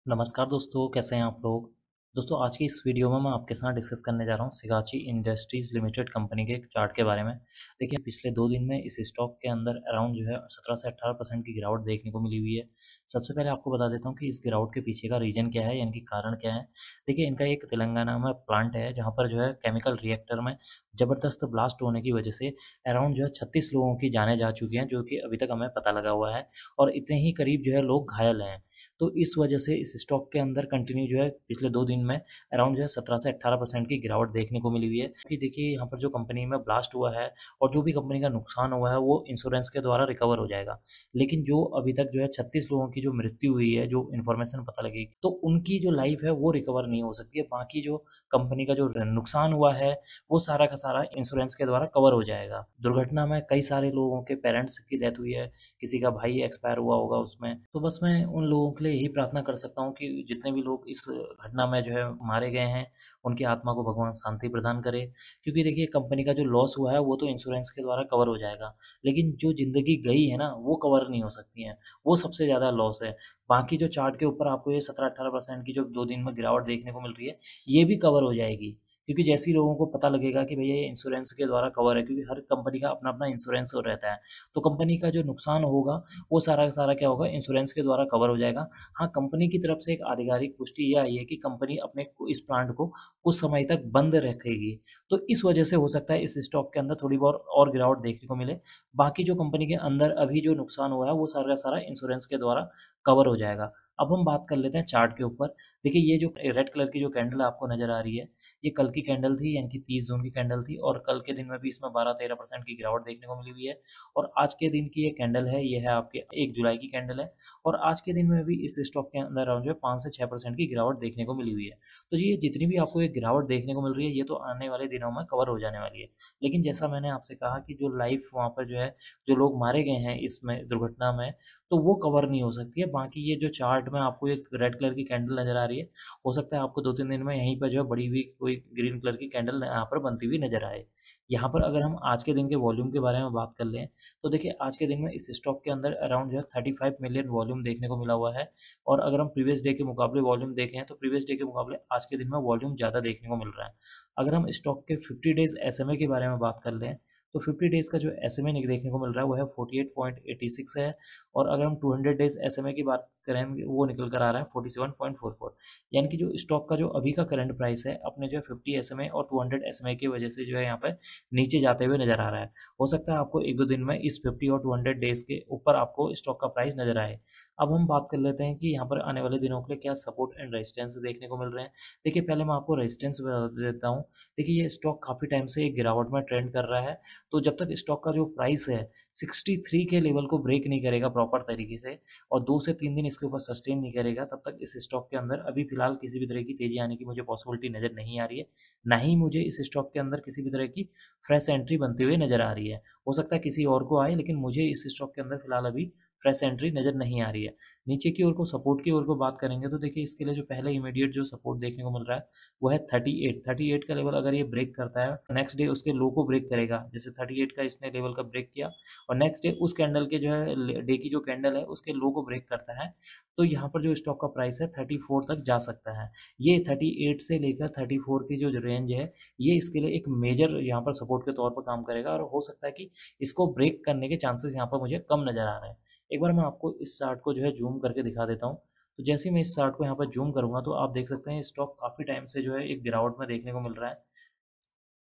नमस्कार दोस्तों, कैसे हैं आप लोग? दोस्तों, आज की इस वीडियो में मैं आपके साथ डिस्कस करने जा रहा हूँ सिगाची इंडस्ट्रीज़ लिमिटेड कंपनी के एक चार्ट के बारे में। देखिए, पिछले 2 दिन में इस स्टॉक के अंदर अराउंड जो है 17 से 18% की गिरावट देखने को मिली हुई है। सबसे पहले आपको बता देता हूँ कि इस गिरावट के पीछे का रीज़न क्या है, यानी कि कारण क्या है। देखिए, इनका एक तेलंगाना में प्लांट है, जहाँ पर जो है केमिकल रिएक्टर में ज़बरदस्त ब्लास्ट होने की वजह से अराउंड जो है 36 लोगों की जानें जा चुकी हैं, जो कि अभी तक हमें पता लगा हुआ है और इतने ही करीब जो है लोग घायल हैं। तो इस वजह से इस स्टॉक के अंदर कंटिन्यू जो है पिछले 2 दिन में अराउंड जो है 17 से 18% की गिरावट देखने को मिली हुई है। कि देखिए यहाँ पर जो कंपनी में ब्लास्ट हुआ है और जो भी कंपनी का नुकसान हुआ है वो इंश्योरेंस के द्वारा रिकवर हो जाएगा। लेकिन जो अभी तक जो है 36 लोगों की जो मृत्यु हुई है, जो इन्फॉर्मेशन पता लगेगी, तो उनकी जो लाइफ है वो रिकवर नहीं हो सकती है। बाकी जो कंपनी का जो नुकसान हुआ है वो सारा का सारा इंश्योरेंस के द्वारा कवर हो जाएगा। दुर्घटना में कई सारे लोगों के पेरेंट्स की डेथ हुई है, किसी का भाई एक्सपायर हुआ होगा उसमें। तो बस मैं उन लोगों के लिए यही प्रार्थना कर सकता हूँ कि जितने भी लोग इस घटना में जो है मारे गए हैं, उनकी आत्मा को भगवान शांति प्रदान करे। क्योंकि देखिए कंपनी का जो लॉस हुआ है वो तो इंश्योरेंस के द्वारा कवर हो जाएगा, लेकिन जो ज़िंदगी गई है ना वो कवर नहीं हो सकती है, वो सबसे ज़्यादा लॉस है। बाकी जो चार्ट के ऊपर आपको ये 17-18% की जो 2 दिन में गिरावट देखने को मिल रही है, ये भी कवर हो जाएगी। क्योंकि जैसे ही लोगों को पता लगेगा कि भैया ये इंश्योरेंस के द्वारा कवर है, क्योंकि हर कंपनी का अपना-अपना इंश्योरेंस रहता है। तो कंपनी का जो नुकसान होगा वो सारा का सारा क्या होगा, इंश्योरेंस के द्वारा कवर हो जाएगा। हाँ, कंपनी की तरफ से एक आधिकारिक पुष्टि ये आई है कि कंपनी अपने इस प्लांट को कुछ समय तक बंद रखेगी। तो इस वजह से हो सकता है इस स्टॉक के अंदर थोड़ी बहुत और गिरावट देखने को मिले। बाकी जो कंपनी के अंदर अभी जो नुकसान हुआ है वो सारा का सारा इंश्योरेंस के द्वारा कवर हो जाएगा। अब हम बात कर लेते हैं चार्ट के ऊपर। देखिए ये जो रेड कलर की जो कैंडल आपको नज़र आ रही है, ये कल की कैंडल थी, यानी कि 30 जून की कैंडल थी और कल के दिन में भी इसमें 12-13% की गिरावट देखने को मिली हुई है। और आज के दिन की ये कैंडल है, ये है आपके 1 जुलाई की कैंडल है और आज के दिन में भी इस स्टॉक के अंदर अराउंड जो है 5 से 6% की गिरावट देखने को मिली हुई है। तो ये जितनी भी आपको ये गिरावट देखने को मिल रही है, ये तो आने वाले दिनों में कवर हो जाने वाली है। लेकिन जैसा मैंने आपसे कहा कि जो लाइफ वहाँ पर जो है, जो लोग मारे गए हैं इसमें दुर्घटना में, तो वो कवर नहीं हो सकती है। बाकी ये जो चार्ट में आपको एक रेड कलर की कैंडल नज़र आ रही है, हो सकता है आपको 2-3 दिन में यहीं पर जो है बड़ी हुई कोई ग्रीन कलर की कैंडल यहाँ पर बनती हुई नज़र आए। यहाँ पर अगर हम आज के दिन के वॉल्यूम के बारे में बात कर लें, तो देखिए आज के दिन में इस स्टॉक के अंदर अराउंड जो है 35 मिलियन वॉल्यूम देखने को मिला हुआ है। और अगर हम प्रीवियस डे के मुकाबले वॉल्यूम देखें, तो प्रीवियस डे के मुकाबले आज के दिन में वॉल्यूम ज़्यादा देखने को मिल रहा है। अगर हम स्टॉक के 50 डेज़ एसएमए के बारे में बात कर लें, तो 50 डेज़ का जो एसएमए देखने को मिल रहा है वो है 48.86 है। और अगर हम 200 डेज़ एसएमए की बात करें, वो निकल कर आ रहा है 47.44। यानी कि जो स्टॉक का जो अभी का करंट प्राइस है, अपने जो है 50 एसएमए और 200 एसएमए की वजह से जो है यहाँ पे नीचे जाते हुए नज़र आ रहा है। हो सकता है आपको 1-2 दिन में इस 50 और 200 डेज़ के ऊपर आपको स्टॉक का प्राइस नज़र आए। अब हम बात कर लेते हैं कि यहाँ पर आने वाले दिनों के लिए क्या सपोर्ट एंड रेजिस्टेंस देखने को मिल रहे हैं। देखिए पहले मैं आपको रेजिस्टेंस बता देता हूँ। देखिए ये स्टॉक काफ़ी टाइम से एक गिरावट में ट्रेंड कर रहा है, तो जब तक स्टॉक का जो प्राइस है 63 के लेवल को ब्रेक नहीं करेगा प्रॉपर तरीके से और 2 से 3 दिन इसके ऊपर सस्टेन नहीं करेगा, तब तक इस स्टॉक के अंदर अभी फ़िलहाल किसी भी तरह की तेज़ी आने की मुझे पॉसिबिलिटी नज़र नहीं आ रही है। ना ही मुझे इस स्टॉक के अंदर किसी भी तरह की फ्रेश एंट्री बनती हुई नज़र आ रही है। हो सकता है किसी और को आए, लेकिन मुझे इस स्टॉक के अंदर फ़िलहाल अभी फ्रेश एंट्री नज़र नहीं आ रही है। नीचे की ओर को सपोर्ट की ओर को बात करेंगे, तो देखिए इसके लिए जो पहले इमीडिएट जो सपोर्ट देखने को मिल रहा है वो है 38 का लेवल। अगर ये ब्रेक करता है, नेक्स्ट डे उसके लो को ब्रेक करेगा। जैसे 38 का इसने लेवल का ब्रेक किया और नेक्स्ट डे उस कैंडल के जो है डे की जो कैंडल है उसके लो को ब्रेक करता है, तो यहाँ पर जो स्टॉक का प्राइस है 34 तक जा सकता है। ये 38 से लेकर 34 की जो रेंज है, ये इसके लिए एक मेजर यहाँ पर सपोर्ट के तौर पर काम करेगा और हो सकता है कि इसको ब्रेक करने के चांसेस यहाँ पर मुझे कम नज़र आ रहे हैं। एक बार मैं आपको इस चार्ट को जो है ज़ूम करके दिखा देता हूँ। तो जैसे ही मैं इस चार्ट को यहाँ पर ज़ूम करूँगा, तो आप देख सकते हैं स्टॉक काफ़ी टाइम से जो है एक गिरावट में देखने को मिल रहा है।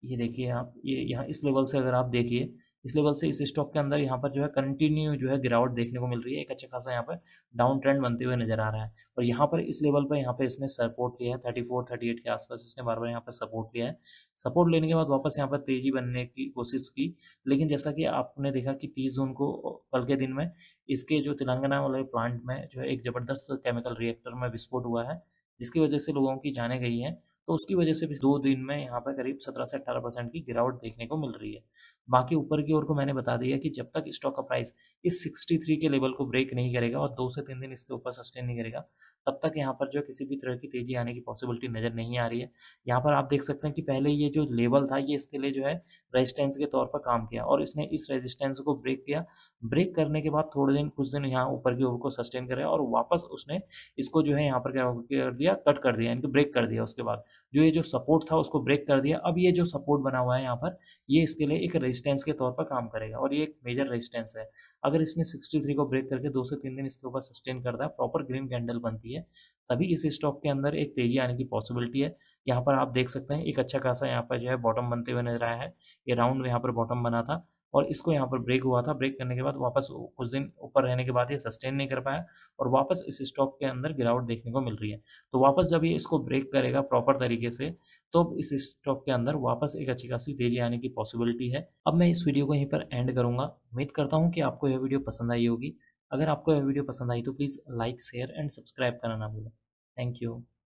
ये देखिए आप, ये यहाँ इस लेवल से अगर आप देखिए, इस लेवल से इस स्टॉक के अंदर यहाँ पर जो है कंटिन्यू जो है गिरावट देखने को मिल रही है। एक अच्छा खासा यहाँ पर डाउन ट्रेंड बनते हुए नज़र आ रहा है और यहाँ पर इस लेवल पर यहाँ पे इसने सपोर्ट लिया है 34-38 के आसपास इसने बार-बार यहाँ पर सपोर्ट लिया है। सपोर्ट लेने के बाद वापस यहाँ पर तेज़ी बनने की कोशिश की, लेकिन जैसा कि आपने देखा कि 30 जून को कल के दिन में इसके जो तेलंगाना वाले प्लांट में जो है एक ज़बरदस्त केमिकल रिएक्टर में विस्फोट हुआ है, जिसकी वजह से लोगों की जानें गई हैं। तो उसकी वजह से भी 2 दिन में यहाँ पर करीब 17 से 18% की गिरावट देखने को मिल रही है। बाकी ऊपर की ओर को मैंने बता दिया कि जब तक स्टॉक का प्राइस इस 63 के लेवल को ब्रेक नहीं करेगा और 2 से 3 दिन इसके ऊपर सस्टेन नहीं करेगा, तब तक यहाँ पर जो है किसी भी तरह की तेज़ी आने की पॉसिबिलिटी नज़र नहीं आ रही है। यहाँ पर आप देख सकते हैं कि पहले ये जो लेवल था, ये इसके लिए जो है रेजिस्टेंस के तौर पर काम किया और इसने इस रेजिस्टेंस को ब्रेक किया। ब्रेक करने के बाद थोड़े दिन कुछ दिन यहाँ ऊपर की ओर को सस्टेन करे और वापस उसने इसको जो है यहाँ पर क्या कर दिया, कट कर दिया, यानी कि ब्रेक कर दिया। उसके बाद जो ये जो सपोर्ट था उसको ब्रेक कर दिया। अब ये जो सपोर्ट बना हुआ है यहाँ पर, ये इसके लिए एक रेजिस्टेंस के तौर पर काम करेगा और ये एक मेजर रेजिस्टेंस है। अगर इसने 63 को ब्रेक करके 2 से 3 दिन इसके ऊपर सस्टेन करता है, प्रॉपर ग्रीन कैंडल बनती है, तभी इस स्टॉक के अंदर एक तेजी आने की पॉसिबिलिटी है। यहाँ पर आप देख सकते हैं एक अच्छा खासा यहाँ पर जो है बॉटम बनते हुए नजर आया है। ये राउंड यहाँ पर बॉटम बना था और इसको यहाँ पर ब्रेक हुआ था। ब्रेक करने के बाद वापस कुछ दिन ऊपर रहने के बाद ये सस्टेन नहीं कर पाया और वापस इस स्टॉक के अंदर गिरावट देखने को मिल रही है। तो वापस जब ये इसको ब्रेक करेगा प्रॉपर तरीके से, तो इस स्टॉक के अंदर वापस एक अच्छी खासी तेजी आने की पॉसिबिलिटी है। अब मैं इस वीडियो को यहीं पर एंड करूंगा। उम्मीद करता हूँ कि आपको यह वीडियो पसंद आई होगी। अगर आपको यह वीडियो पसंद आई तो please like, share and subscribe करना ना भूलें। Thank you.